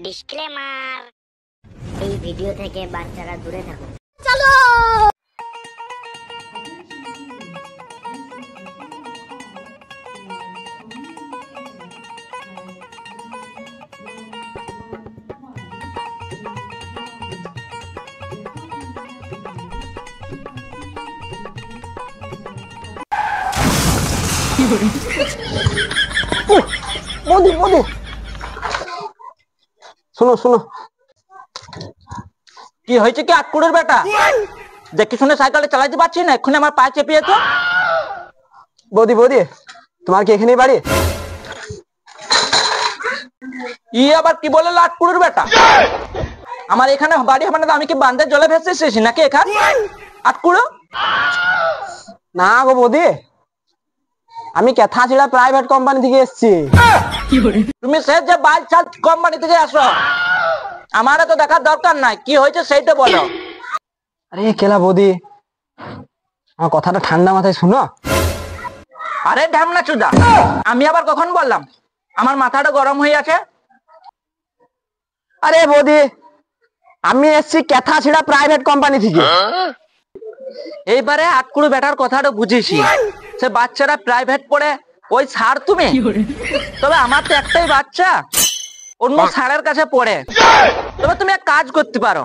Disclaimer, এই video থেকে বাচ্চারা দূরে থাকুন। চলো মোদি মোদি শোনো শোনো, কি হয়েছে কি আটকুড়ের বেটা? দেখি শুনে সাইকেলটা চালাতে পারছি না, এক্ষুনি আমার পায়ে চেপিয়ে তো। বৌদি বৌদি, তোমার কি এখানেই বাড়ি? ই আবার কি বলে আটকুড়ের বেটা? আমার এখানে বাড়ি হবে না? আমি কি বান্ধের জলে ভেসে এসেছি নাকি এখানে আটকুড়ো? না গো বৌদি, আমি কেথাচিড়া প্রাইভেট কোম্পানি থেকে এসেছি। তুমি সে যে বাল চাল কোম্পানি থেকে আসো, আমার তো দেখার দরকার নাই, কি হয়েছে সেইটা বলো। আরে কেলা বৌদি, আমার কথাটা ঠান্ডা মাথায় শুনো। আরে ঢামনা চুদা, আমি আবার কখন বললাম? আমার মাথাটা গরম হয়ে আছে। আরে বৌদি, আমি এসেছি কেথাচিড়া প্রাইভেট কোম্পানি থেকে। এইবারে আটকুড়ো বেটার কথাটা বুঝেছি, সে বাচ্চারা প্রাইভেট পড়ে ওই ছাড় তুমি। তবে আমার তো একটাই বাচ্চা অন্য স্যারের কাছে পড়ে। তবে তুমি এক কাজ করতে পারো,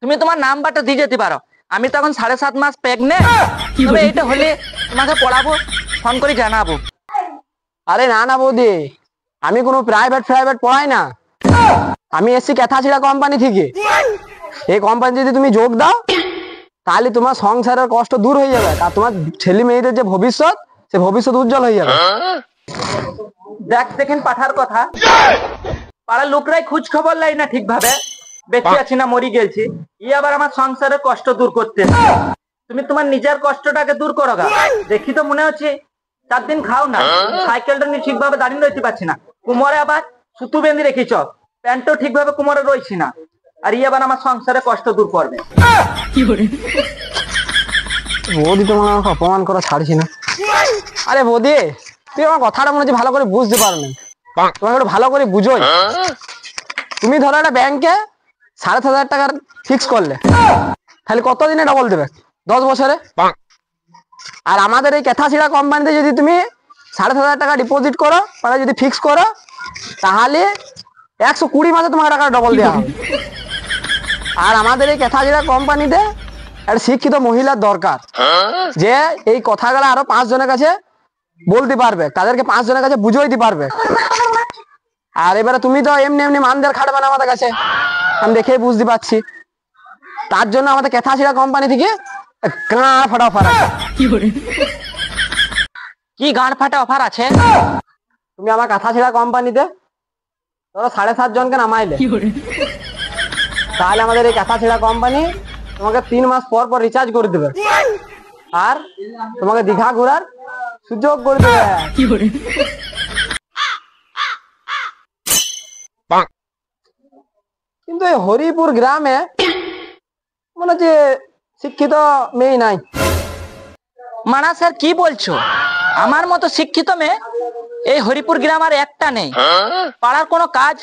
তুমি তোমার নাম্বারটা দিয়ে যেতে পারো। আমি তখন 7.5 মাস প্রেগনেন্ট, তবে এইটা হলে তোমাকে পড়াবো, ফোন করে জানাবো। আরে না না বৌদি, আমি কোনো প্রাইভেট পড়াই না, আমি এসছি কেথাচিড়া কোম্পানি থেকে। এই কোম্পানি যদি তুমি যোগ দাও, তাহলে তোমার সংসারের কষ্ট দূর হয়ে যাবে, আর তোমার ছেলে মেয়েদের যে ভবিষ্যৎ, সে ভবিষ্যৎ উজ্জ্বল হয়ে যাবে। দেখেন পাঠার কথা, পাড়ার লোকরাই খোঁজ খবর লাই না ঠিক ভাবে, বেঁচে আছি না মরি গেছি। ই আবার আমার সংসারের কষ্ট দূর করতে। তুমি তোমার নিজের কষ্টটাকে দূর করো গা। দেখি তো মনে হচ্ছে 4 দিন খাও না, সাইকেলটা নিয়ে ঠিকভাবে দাঁড়িয়ে রইতে পারছি না, কোমরে আবার সুতু বেঁধে রেখেছ, প্যান্টও ঠিকভাবে কোমরে রয়েছি না, আর ই আবার আমার সংসারের কষ্ট দূর করবে। বৌদি তোমার আমাকে অপমান করা ছাড়ছি না। আরে বৌদি, তুই আমার কথাটা মনে হচ্ছে ভালো করে বুঝতে পারো না, তোমাকে একটু ভালো করে বুঝোই। তুমি ধরো একটা ব্যাংকে 7,500 টাকার ফিক্স করলে, তাহলে কত দিনে ডবল দেবে? 10 বছরে। আর আমাদের এই কেথাচিড়া কোম্পানিতে যদি তুমি 7,500 টাকা ডিপোজিট করো, মানে যদি ফিক্স করো, তাহলে 120 মাসে তোমাকে টাকা ডবল দেওয়া হবে। আর আমাদের এই কেথাচিড়া কোম্পানিতে একটা শিক্ষিত মহিলার দরকার, যে এই কথাগুলো আরো 5 জনের কাছে বলতে পারবে, তাদেরকে 5 জনের কাছে বুঝাইতে পারবে। আর এবারে তুমি তো এমনি এমনি মানদের খাটবে না আমাদের কাছে, আমি দেখেই বুঝতে পারছি। তার জন্য আমাদের কেথাচিড়া কোম্পানি থেকে গাঁড় ফাটা অফার আছে। কি গাঁড় ফাটা অফার আছে? তুমি আমার কেথাচিড়া কোম্পানিতে ধরো 7.5 জনকে নামাইলে, তাহলে আমাদের এই কেথাচিড়া কোম্পানি তোমাকে 3 মাস পর পর রিচার্জ করে দেবে, আর তোমাকে দীঘা ঘোরার সুযোগ করে দেবে। কিন্তু এই হরিপুর গ্রামে মনে হচ্ছে শিক্ষিত মেয়ে নাই। মানা স্যার কি বলছো? আমার মতো শিক্ষিত মেয়ে এই হরিপুর গ্রাম আর একটা নেই। পাড়ার কোনো কাজ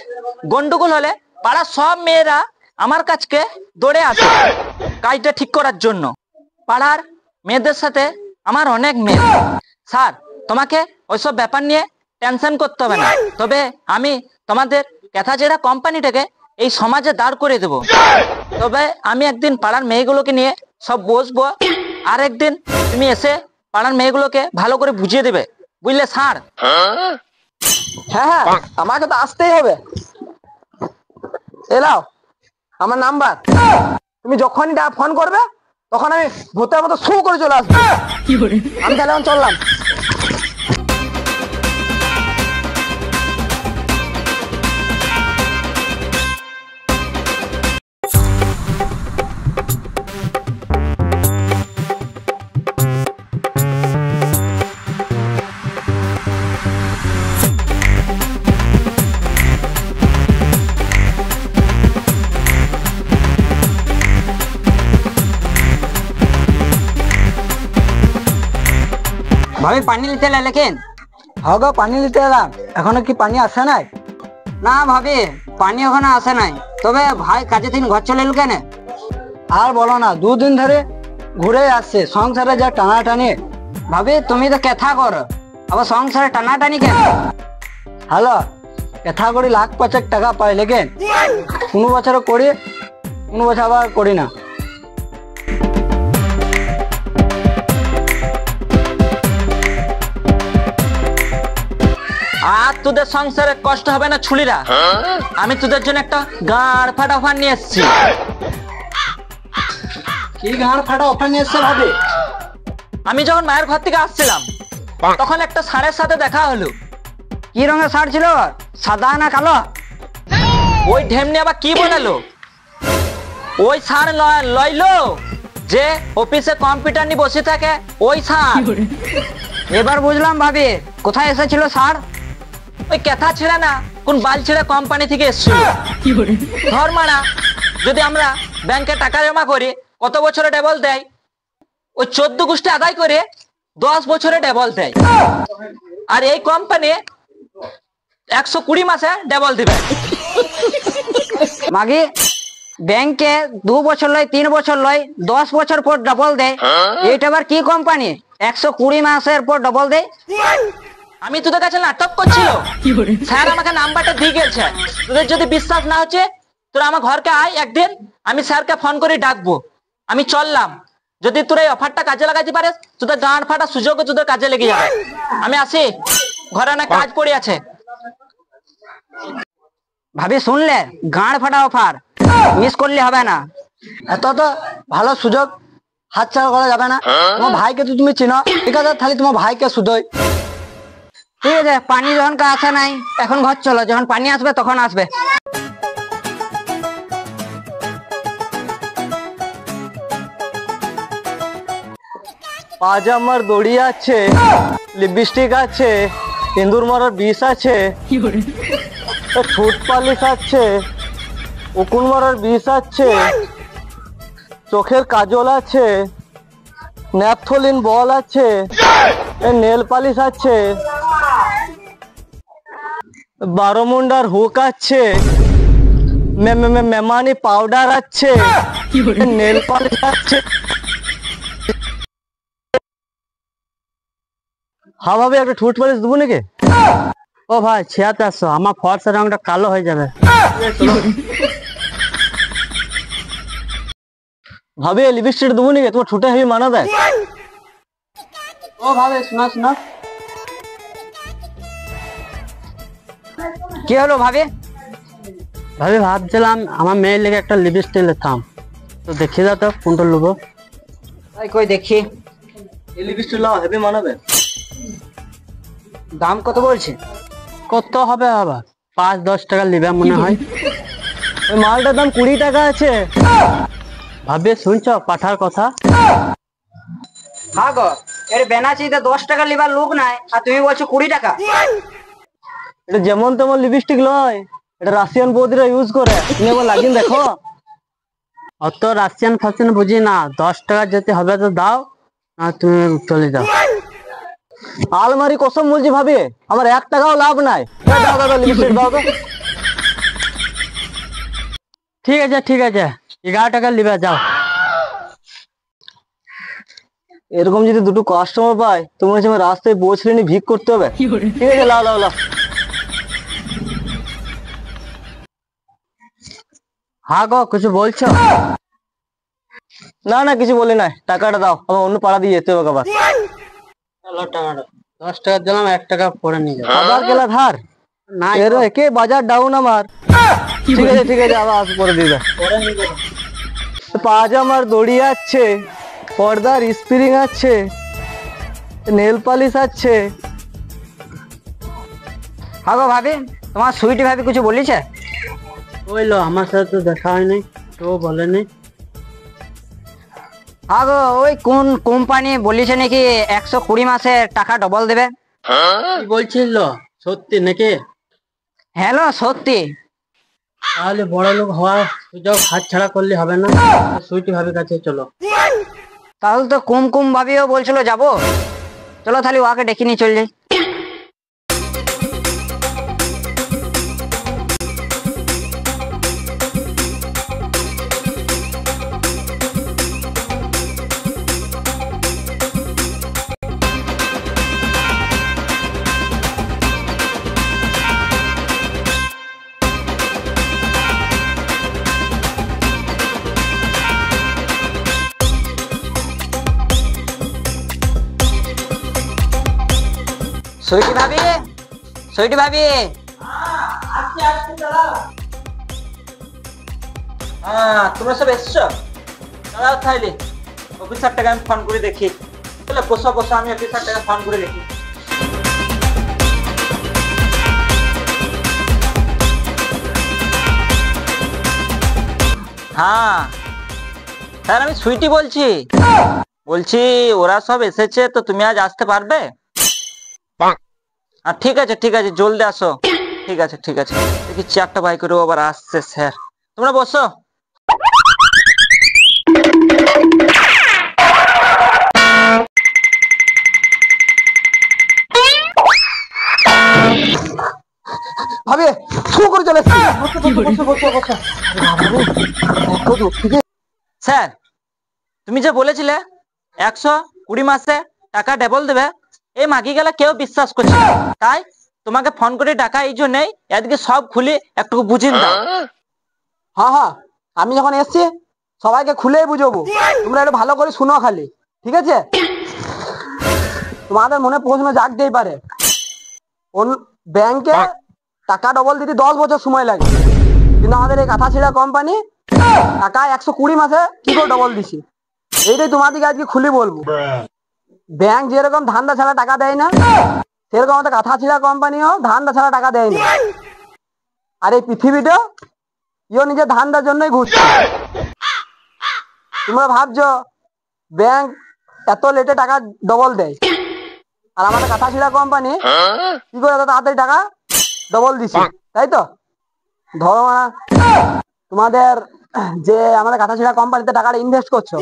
গন্ডগোল হলে পাড়ার সব মেয়েরা আমার কাছে দৌড়ে আসে কাজটা ঠিক করার জন্য। পাড়ার মেয়েদের সাথে আমার অনেক মেয়ে। স্যার, তোমাকে ওইসব ব্যাপার নিয়ে টেনশন করতে হবে না, তবে আমি তোমাদের কেথাচিড়া কোম্পানিটাকে এই সমাজে দাঁড় করে দেব। তবে আমি একদিন পাড়ার মেয়েগুলোকে নিয়ে সব বসবো, আর একদিন তুমি এসে পাড়ার মেয়েগুলোকে ভালো করে বুঝিয়ে দেবে, বুঝলে স্যার? হ্যাঁ হ্যাঁ, আমাকে তো আসতেই হবে। এলাও আমার নাম্বার, তুমি যখনই ফোন করবে তখন আমি ভূতের মতো শু করে চলে আসবো। আমি তাহলে এখন চললাম। ভাবি পানি নিতে এলে? লেখেন हाँ गो पानी लेते एलाम, एखोनो कि पानी आसे नाई? না ভাবি, পানি ওখানে আসে নাই, তবে ভাই কাজে দিন ঘর চলে এলো কেন? আর বলো না, 2 দিন ধরে ঘুরে আসছে, সংসারে যা টানাটানি। ভাবি তুমি তো কেথা করো, আবার সংসারে টানাটানি কেন? হ্যালো, কেথা করি 1,05,000 টাকা পাই, লেকিন কোনো বছর করি, কোনো বছর আবার করি না। আর তোদের সংসারে কষ্ট হবে না ছুলিরা, আমি তোদের জন্য একটা গাঁড় ফাটা অফার নিয়ে এসেছি। কি গাঁড় ফাটা অফার নিয়ে এসছে ভাবি? আমি যখন মায়ের ঘর থেকে আসছিলাম তখন একটা ষাঁড়ের সাথে দেখা হলো। কি রঙের ষাঁড় ছিল, সাদা না কালো? ওই ঢেমনি আবার কি বলালো, ওই ষাঁড় লইলো যে অফিসে কম্পিউটার নিয়ে বসে থাকে ওই ষাঁড়। এবার বুঝলাম ভাবি কোথায় এসেছিল ষাঁড়। ওই কেথা ছেড়ে না, কোন বাল ছেড়ে কোম্পানি থেকে এসছিল। ধর মানা, যদি আমরা ব্যাংকে টাকা জমা করি কত বছরে ডবল দেয়? ওই 14 গোষ্ঠী আদায় করে 10 বছরে ডবল দেয়। আর এই কোম্পানি 120 মাসে ডবল দিবে। মাগি ব্যাংকে 2 বছর লয়, 3 বছর লয়, 10 বছর পর ডবল দেয়। এইটা আবার কি কোম্পানি 120 মাসের পর ডবল দেয়? আমি তোদের কাছে নাটক করছিল, স্যার আমাকে নাম্বারটা দিয়ে গেছে। তোদের যদি বিশ্বাস না হচ্ছে তোরা আমার ঘরকে আয় একদিন, আমি স্যারকে ফোন করে ডাকবো। আমি চললাম, যদি তোরা এই অফারটা কাজে লাগাইতে পারিস তোদের গাঁড় ফাটা সুযোগ তোদের কাজে লেগে যাবে। আমি আসি, ঘরে অনেক কাজ পড়ে আছে। ভাবি শুনলে, গাঁড় ফাটা অফার মিস করলে হবে না। এত তো ভালো সুযোগ হাতছাড়া করা যাবে না। তোমার ভাইকে তো তুমি চিনো, ঠিক আছে, তাহলে তোমার ভাইকে শুধোই। ঠিক আছে, পানি যখন আসে নাই এখন ঘর চলো, যখন পানি আসবে তখন আসবে। পাজামার দড়ি আছে, লিপস্টিক আছে, ইন্দুর মারার বিষ আছে, ঠোঁট পালিশ আছে, উকুন মারার বিষ আছে, চোখের কাজল আছে, ন্যাপথলিন বল আছে, নেল পালিশ আছে, 12 মুন্ডার হুক আছে, মেমানি পাউডার আছে, নেল পালিশ আছে। হ্যাঁ ভাবি, একটা ঠোঁট পালিশ দেবো নাকি? ও ভাই 7600, আমার ফর্সা রংটা কালো হয়ে যাবে। ভাবি লিপস্টিক দেবো নাকি? তোমার ঠোঁটে হেভি মানা দেয়। ও ভাবে শোনা শোনা, কি হলো ভাবি? ভাবি ভাবছিলাম আমার মেয়ের লেগে একটা লিপস্টিক নিতাম, তো দেখি দাও তো কোনটা নেবো। ভাই কই দেখি, এই লিপস্টিক লাও, হেভি মানাবে। দাম কত বলছে? কত হবে আবার? 5-10 টাকা লিবে মনে হয়। ওই মালটার দাম 20 টাকা আছে। ভাবি শুনছ পাঠার কথা? হ্যাঁ গো, এর বেনাচিতে 10 টাকা লিবার লোক নাই, আর তুমি বলছো 20 টাকা। এটা যেমন তেমন লিপস্টিক লয়, এটা রাশিয়ান বৌদিরা ইউজ করে, তুমি একবার লাগিয়ে দেখো। অত রাশিয়ান ফাশিয়ান বুঝি না, 10 টাকা যেতে হবে তো দাও, না তুমি চলে যাও। আলমারি কসম বলছি ভাবি, আমার 1 টাকাও লাভ নাই। দাও দাও লিপস্টিক দাও তো। ঠিক আছে ঠিক আছে, 11 টাকা লিবা যাও। এরকম যদি দুটো কাস্টমার পাই, তোমার কাছে আমার রাস্তায় পৌঁছলে নিয়ে ভিক করতে হবে। ঠিক আছে, লাও লাও লাও। হ্যাঁ গো, কিছু বলছো? না না, কিছু বলি নাই, টাকাটা দাও, আমার অন্য পাড়া দিয়ে যেতে হবে আবার। 10 টাকা দিলাম, 1 টাকা পরে নিয়ে যাও। আবার গেলা ধার? না এর একে বাজার ডাউন আমার। ঠিক আছে ঠিক আছে, আবার পরে দিবে। পাজামার দড়ি আছে, পর্দার স্প্রিং আছে, নেল পালিশ আছে। হ্যাঁ গো ভাবি, তোমার সুইটি ভাবি কিছু বলিছে? বললো আমার সাথে তো দেখা হয়নি, তো বলেনি। হ্যাঁ গো, ওই কোন কোম্পানি বলিছে নাকি 120 মাসে টাকা ডবল দেবে। কি বলছিল, সত্যি নাকি? হ্যালো সত্যি। তাহলে বড় লোক হওয়ার সুযোগ হাত ছাড়া করলে হবে না, সুইটি ভাবির কাছে চলো। তাহলে তো কুমকুম ভাবিও বলছিল যাবো, চলো তাহলে ওকে ডেকে নিয়ে চলে যাই। সুইটি ভাবি, সুইটি ভাবি। হ্যাঁ, তোমরা সব এসছো? দাঁড়াও তাইলে, অফিসারটাকে আমি ফোন করে দেখি। তাহলে বসো বসো, আমি অফিসারটাকে ফোন করে দেখি। হ্যাঁ স্যার, আমি সুইটি বলছি। বলছি ওরা সব এসেছে, তো তুমি আজ আসতে পারবে? ঠিক আছে ঠিক আছে, জলদি আসো। ঠিক আছে ঠিক আছে, দেখি চেয়ারটা বাই করে আবার আসছে স্যার। তোমরা বসো। ভাবি শুরু করে চলে এসেছি। স্যার, তুমি যে বলেছিলে 120 মাসে টাকা ডাবল দেবে, এই মাগি গেলে কেউ বিশ্বাস করছে না। তাই তোমাকে ফোন করে ডাকা এই জন্যই, এদিকে সব খুলে একটু বুঝিয়ে দাও। হ্যাঁ হ্যাঁ, আমি যখন এসছি সবাইকে খুলেই বুঝাবো, তোমরা একটু ভালো করে শুনো খালি, ঠিক আছে? তোমাদের মনে প্রশ্ন জাগতেই পারে, ব্যাংকে টাকা ডবল দিতে 10 বছর সময় লাগে, কিন্তু আমাদের এই কাঁথা ছিঁড়া কোম্পানি টাকা 120 মাসে কি করে ডবল দিছি, এইটাই তোমাদেরকে আজকে খুলে বলবো। ব্যাংক যেরকম ধান্দা ছাড়া টাকা দেয় না, সেরকম আমাদের কাঁথা ছিঁড়া কোম্পানিও ধান্দা ছাড়া টাকা দেয় না। আর এই পৃথিবীটা ইও নিজের ধান্দার জন্যই ঘুরছে। তোমরা ভাবছো ব্যাংক এত লেটে টাকা ডবল দেয়, আর আমাদের কাঁথা ছিঁড়া কোম্পানি কি করে এত তাড়াতাড়ি টাকা ডবল দিছে, তাই তো? ধরো না, তোমাদের যে আমাদের কাঁথা ছিঁড়া কোম্পানিতে টাকাটা ইনভেস্ট করছো,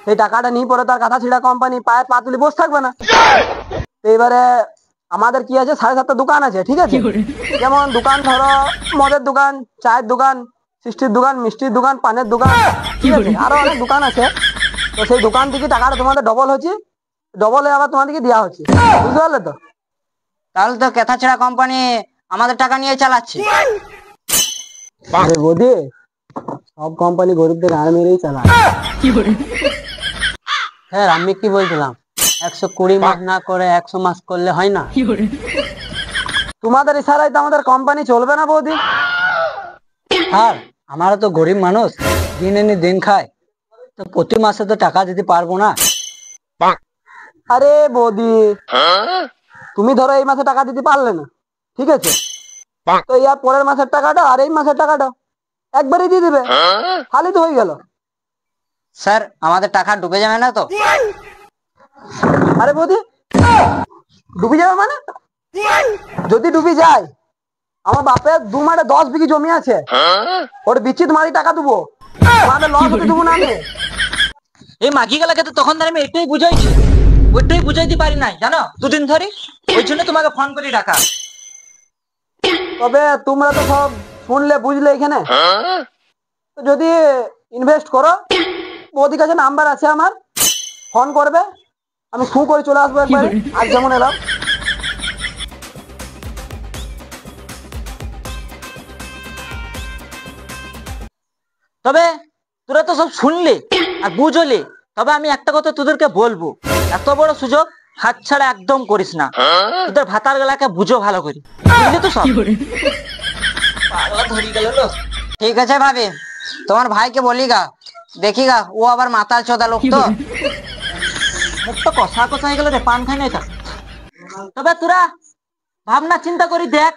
সেই টাকাটা নিয়ে পরে তার কাঁথা ছিঁড়া কোম্পানি পায়ে পা তুলে বসে থাকবে না। তো এবারে আমাদের কি আছে, 7.5টা দোকান আছে, ঠিক আছে? যেমন দোকান ধরো মদের দোকান, চায়ের দোকান, সৃষ্টির দোকান, মিষ্টির দোকান, পানের দোকান, ঠিক আছে? আরো অনেক দোকান আছে। তো সেই দোকান থেকে টাকাটা তোমাদের ডবল হচ্ছে, ডবল হয়ে আবার তোমাদেরকে দেওয়া হচ্ছে, বুঝতে পারলে তো? তাহলে তো কেথাছেড়া কোম্পানি আমাদের টাকা নিয়ে চালাচ্ছে। বৌদি, সব কোম্পানি গরিবদের গাড়ি মেরেই চালায়। স্যার, আমি কি বলছিলাম, 120 মাস না করে 100 মাস করলে হয় না? তোমাদের ইশারায় তো আমাদের কোম্পানি চলবে না বৌদি। স্যার, আমরা তো গরিব মানুষ, দিন এনে দিন খায়, তো প্রতি মাসে তো টাকা দিতে পারবো না। আরে বৌদি, তুমি ধরো এই মাসে টাকা দিতে পারলে না, ঠিক আছে? তো ইয়ার পরের মাসের টাকাটা আর এই মাসের টাকাটা একবারই দিয়ে দিবে, খালি তো হয়ে গেল। স্যার, আমাদের টাকা ডুবে যাবে না তো? আরে বৌদি, ডুবে যাবে মানে? যদি ডুবে যায়, আমার বাপের 2 মাঠে 10 বিঘি জমি আছে, ওর বিচি তোমারই টাকা দেবো, তোমাদের লস হতে দেবো না আমি। এই মাগি গেলাকে তো তখন ধরে আমি এটাই বুঝাইছি, ওইটাই বুঝাইতে পারি নাই, জানো, দুদিন ধরে। ওই জন্য তোমাকে ফোন করে ডাকা। তবে তোমরা তো সব শুনলে বুঝলে, এখানে তো যদি ইনভেস্ট করো, বৌদির কাছে নাম্বার আছে আমার, ফোন করবে, আমি ফু করে চলে আসবো একবারে, আজ যেমন এলাম। তবে তোরা তো সব শুনলি আর বুঝলি, তবে আমি একটা কথা তোদেরকে বলবো, এত বড় সুযোগ হাতছাড়া একদম করিস না। তোদের ভাতার গেলাকে বুঝো ভালো করে, বুঝলি তো? সব পাগলা ধরি গেল লো। ঠিক আছে ভাবি, তোমার ভাইকে বলি গা, দেখি গা, ও আবার মাতাল চোদা লোক তো। মুখটা কষা কষা হয়ে গেল রে, পান খাই নাই তা। তবে তোরা ভাবনা চিন্তা করি দেখ,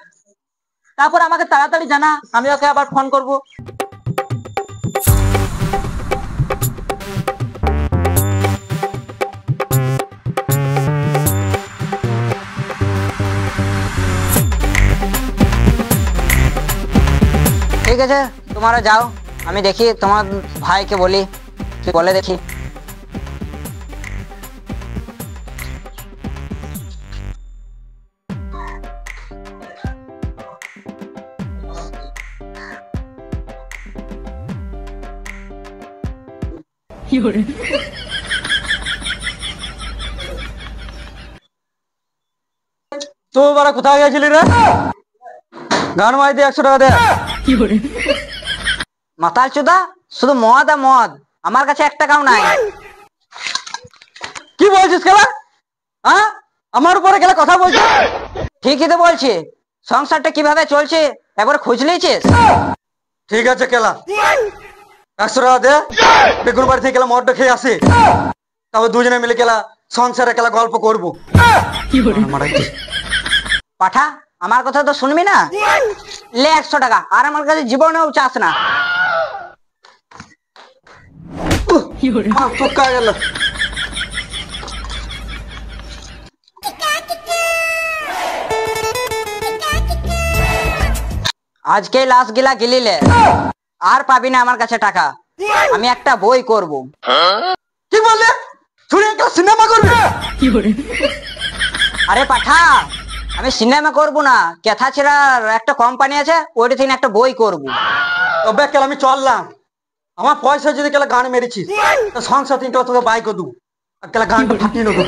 তারপর আমাকে তাড়াতাড়ি জানা, আমি ওকে আবার ফোন করব। ঠিক আছে, তোমরা যাও, আমি দেখি তোমার ভাইকে বলি কি বলে, দেখি। তো বারা কোথায় গেছিলি রে? গান মাইতে 100 টাকা দে। মাতাল চোদা, শুধু মদ আর মদ, আমার কাছে 1 টাকাও নাই। কি বলছিস খেলা? হ্যাঁ, আমার উপরে গেলে কথা বলছে। ঠিকই তো বলছি, সংসারটা কিভাবে চলছে একবার খোঁজ নিয়েছিস? ঠিক আছে কেলা, 100 টাকা দে, বেগুন বাড়ি থেকে গেলা মদটা খেয়ে আসে, তারপর দুজনে মিলে গেলা সংসারে গেলা গল্প করবো। পাঠা, আমার কথা তো শুনবি না? লে 100 টাকা, আর আমার কাছে জীবনেও চাস না। চুক্কা গেল। আজকে লাশ গিলা গিলিলে আর পাবি না আমার কাছে টাকা। আমি একটা বই করব। কি বললে? শুনে একটা সিনেমা করবে? আরে পাঠা, আমি সিনেমা করব না, কেথা ছেড়ার একটা কোম্পানি আছে, ওইটা থেকে একটা বই করব। তবে কেলা আমি চললাম। আমার পয়সা যদি কেলা গান মেরেছিস, তা সংসার তিনটা তোকে বাই করে দেবো, আর কেলা গানটা ফাটিয়ে নেবো।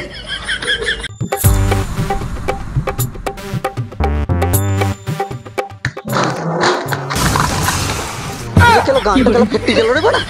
গানটা কেলা ফেটে গেল রে বেটা।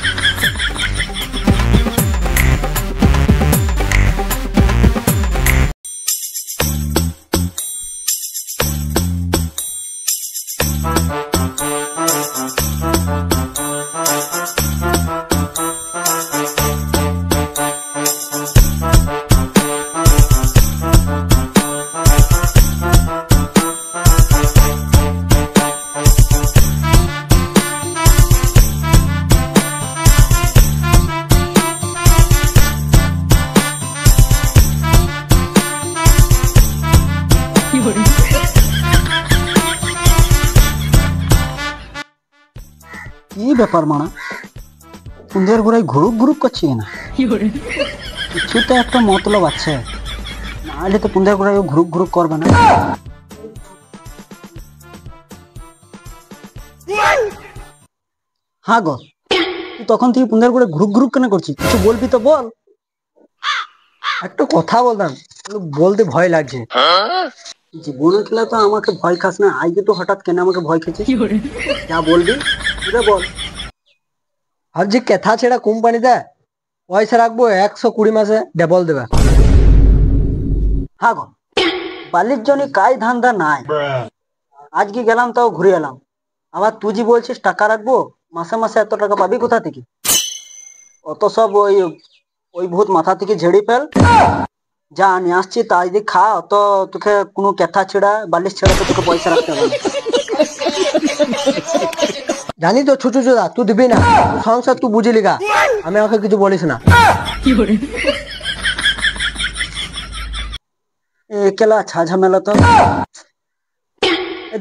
কি ব্যাপার মানা, কুন্দের ঘুরাই ঘুরুক ঘুরুক করছি না, কিছু তো একটা মতলব আছে, নাহলে তো কুন্দের ঘুরাই ঘুরুক ঘুরুক করবে না। হ্যাঁ গো, তুই তখন থেকে পুন্দের ঘুরে ঘুরুক ঘুরুক কেন করছিস? কিছু বলবি তো বল। একটা কথা বলতাম, বলতে ভয় লাগছে। জীবনে খেলা তো আমাকে ভয় খাস না, আজকে তো হঠাৎ কেন আমাকে ভয় খেয়েছিস? যা বলবি বল। আর যে কেথা ছেড়া কোম্পানিতে পয়সা রাখবো 120 মাসে ডবল দেবে। হ্যাঁ গো, বালির জন্য কাজ ধান্দা নাই, আজকে গেলাম তাও ঘুরে এলাম। আবার তুই যে বলছিস টাকা রাখবো, মাসে মাসে এত টাকা পাবি কোথা থেকে? অত সব ওই ভূত মাথা থেকে ঝেড়ে ফেল, যা নিয়ে আসছি তাই দিয়ে খা। অত তোকে কোনো কেথা ছেড়া বালিশ ছেড়া তো তোকে পয়সা রাখতে হবে না। জানি তো ছুচু চুদা, তুই দিবি না, সংসার তুই বুঝিলি গা, আমি আমাকে কিছু বলিস না। একেলা ঝামেলা তো।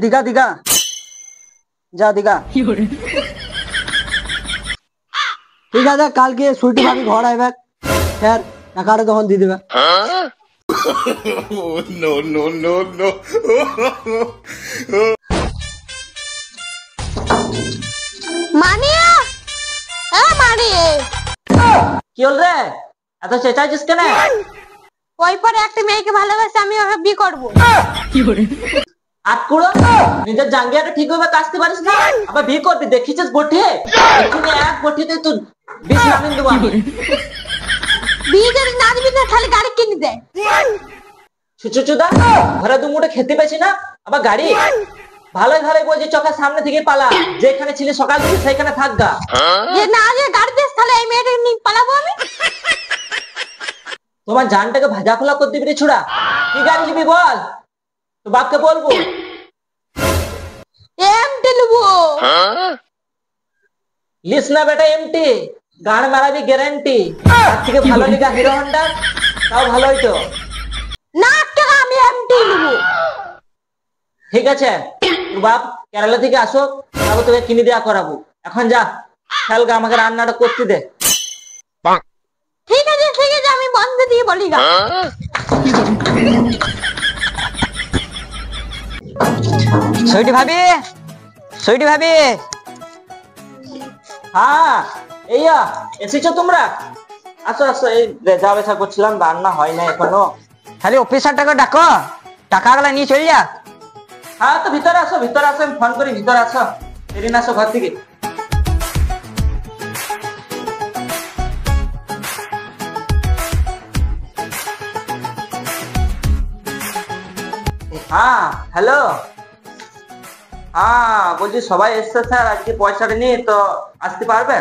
দিঘা দিঘা যা দিঘা। ঠিক আছে, কালকে সুইটি ভাবি ঘর আইবে, ফের টাকাটা তখন দিয়ে দিবে। কি হল রে, এত চেঁচাইছিস কেন? ওই পরে একটা মেয়েকে ভালোবাসে, আমি ওকে বিয়ে করবো। আটকুড়ো, নিজের জাঙ্গিয়াটা ঠিক ভাবে কাচতে পারিস না, আবার বিয়ে করবি? দেখিছিস বটিয়ে, এখানে এক বটিতে তুই 20 নামিয়ে দেবো আমি। বিয়ে যদি না দিবি না, খালি গাড়ি কিনে দেয়। সুচুচুদা, ঘরে দু মুঠে খেতে পেয়েছি না, আবার গাড়ি? ভালোই ভালোই বলছি, চোখের সামনে থেকে পালা, যেখানে ছিলি সকাল থেকে সেইখানে থাকগা। যে না যে গাড়ি দিস, তাহলে এই মেয়েটাকে নিয়ে পালাবো আমি। তোমার জানটাকে ভাজা খোলা করে দিবি রে ছুড়া। কি গাড়ি নিবি বল, তো বাপকে বলবো। এমটি নেবো। লিস না বেটা এমটি, গান মারাবি গ্যারান্টি। তার থেকে ভালো নিগা হিরো হন্ডা, তাও ভালো হইতো না। টাকা আমি এমটি নেবো। ঠিক আছে, তোর বাপ কেরালা থেকে আসো, তারপর তোকে কিনে দেওয়া করাবো। এখন যা, খেলগা, আমাকে রান্নাটা করতে দে। ঠিক আছে ঠিক আছে, আমি বন্ধ দিয়ে বলি গা। সুইটি ভাবি, সুইটি ভাবি। হ্যাঁ, এইয়া এসেছো তোমরা? আসো আসো, এই রেজা বেচা করছিলাম, রান্না হয় না এখনো। খালি অফিসারটাকে ডাকো, টাকাগুলা নিয়ে চলে যা। হ্যাঁ, তো ভিতরে আসো, ভিতরে আসো, আমি ফোন করি, ভিতরে আসো, এদিন আসো ঘর থেকে। হ্যাঁ হ্যালো, হ্যাঁ বলছি সবাই এসছে স্যার, আজকে পয়সাটা নিয়ে তো আসতে পারবে?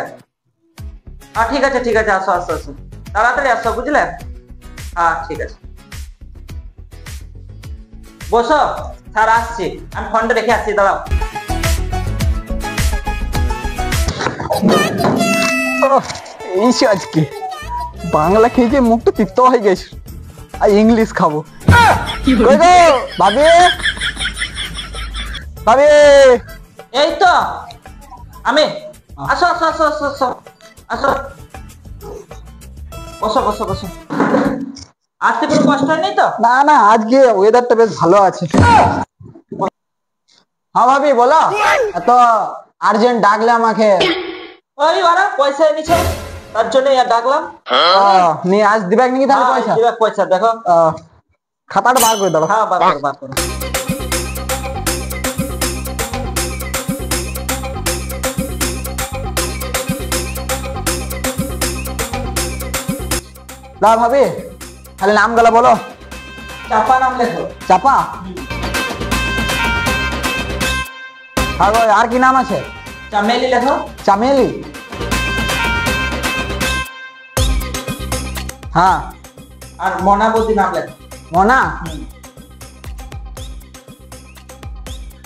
হ্যাঁ ঠিক আছে ঠিক আছে, আসো আসো আসো, তাড়াতাড়ি আসো বুঝলে। হ্যাঁ ঠিক আছে, বসো স্যার, আসছি, আমি ফোনটা রেখে আসছি, দাঁড়াও। এই সে আজকে বাংলা খেয়ে খেয়ে মুখটা তিক্ত হয়ে গেছে, আর ইংলিশ খাবো। কই গো ভাবি, ভাবি এই তো আমি, আসো আসো আসো আসো আসো আসো, বসো বসো বসো, আসতে কোনো কষ্ট নেই তো? না না, আজকে ওয়েদারটা বেশ ভালো আছে। হ্যাঁ ভাবি বলো, এত আর্জেন্ট ডাকলে আমাকে? ওই ওরা পয়সা এনেছে, তার জন্য ডাকলাম। নিয়ে আজ দিবে নাকি তাহলে পয়সা? দিবে পয়সা, দেখো খাতাটা বার করে দাও। হ্যাঁ বার করো বার করো। দাও ভাবি, তাহলে নাম গুলো বলো। চাপা নাম লেখো। চাপা? আর ওই আর কি নাম আছে? চামেলি লেখো। চামেলি? হ্যাঁ। আর মনাবতী নাম লেখো। মনা?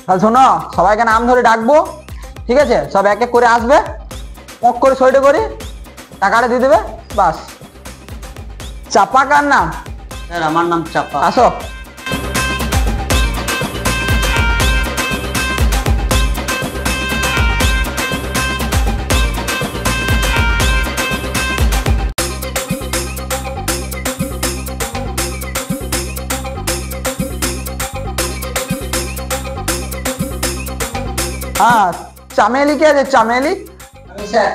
তাহলে শোনো, সবাইকে নাম ধরে ডাকবো, ঠিক আছে? সব এক এক করে আসবে, পক করে সইটা করে টাকাটা দিয়ে দেবে, বাস। চাপা কার নাম? স্যার আমার নাম চাপা। আসো। হ্যাঁ, চামেলি কে আছে? চামেলি? আমি স্যার।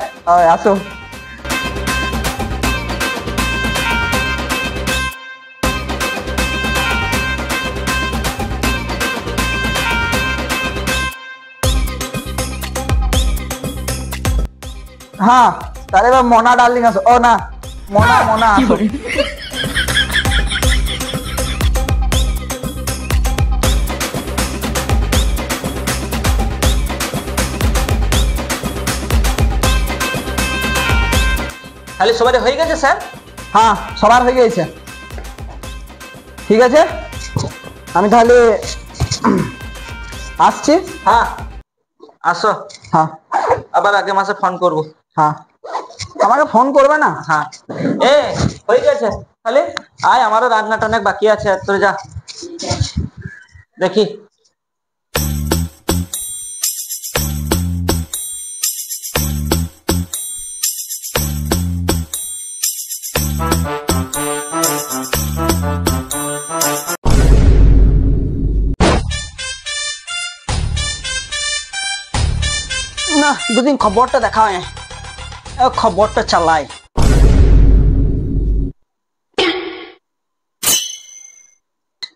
আসো। হ্যাঁ, তাহলে এবার মোনা ডার্লিং আসো। ও না, মোনা মোনা আসো। তাহলে সবাই হয়ে গেছে স্যার? হ্যাঁ, সবার হয়ে গেছে। ঠিক আছে, আমি তাহলে আসছি। হ্যাঁ আসো, হ্যাঁ আবার আগে মাসে ফোন করবো। হ্যাঁ, আমাকে ফোন করবে না? হ্যাঁ এ হয়ে গেছে, তাহলে আয়, আমারও রান্নাটা অনেক বাকি আছে, তোর যা দেখি। না, দুদিন খবরটা দেখা হয়, খবরটা চালাই।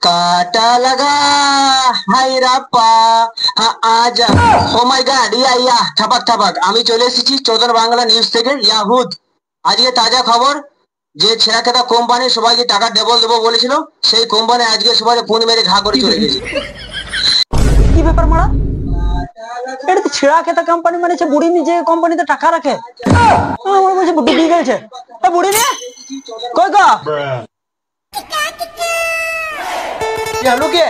काटा लगा हाय राप्पा आजा ও মাই গড ইয়া ঠাপাক ঠাপাক আমি চলে এসেছি চৌধুর বাংলা নিউজ থেকে ইয়াহুদ। আজকে তাজা খবর, যে ছেঁড়াখেতা কোম্পানি সবাইকে টাকা ডবল দেবো বলেছিল, সেই কোম্পানি আজকে সবাই ফোন মেরে ঘা করে চলে গেছে। কি ব্যাপার মারা? এটা তো ছেঁড়া খেতা কোম্পানি, মানে বুড়ি নিজে কোম্পানিতে টাকা রাখে। আমার বলছে ডুবে গেছে। বুড়ি রে কই গো? হ্যালো কে?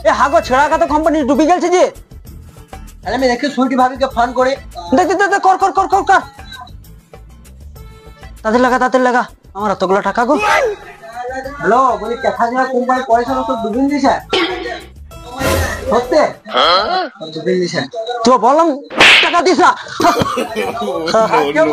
এ হাগো, ছেঁড়া খেতা কোম্পানি ডুবে গেছে যে। তাহলে আমি দেখি সুইটি ভাবিকে ফোন করে। দেখ দেখ দেখ, কর কর কর কর কর, তাদের লাগা আমার এতগুলো টাকা গো। হ্যালো, বলি দেখা যায় কোম্পানি পয়সা তো ডুবিয়ে দিয়েছে। সত্যি? ডুবিয়ে দিয়েছে তো বললাম টাকা দিস না। কেউ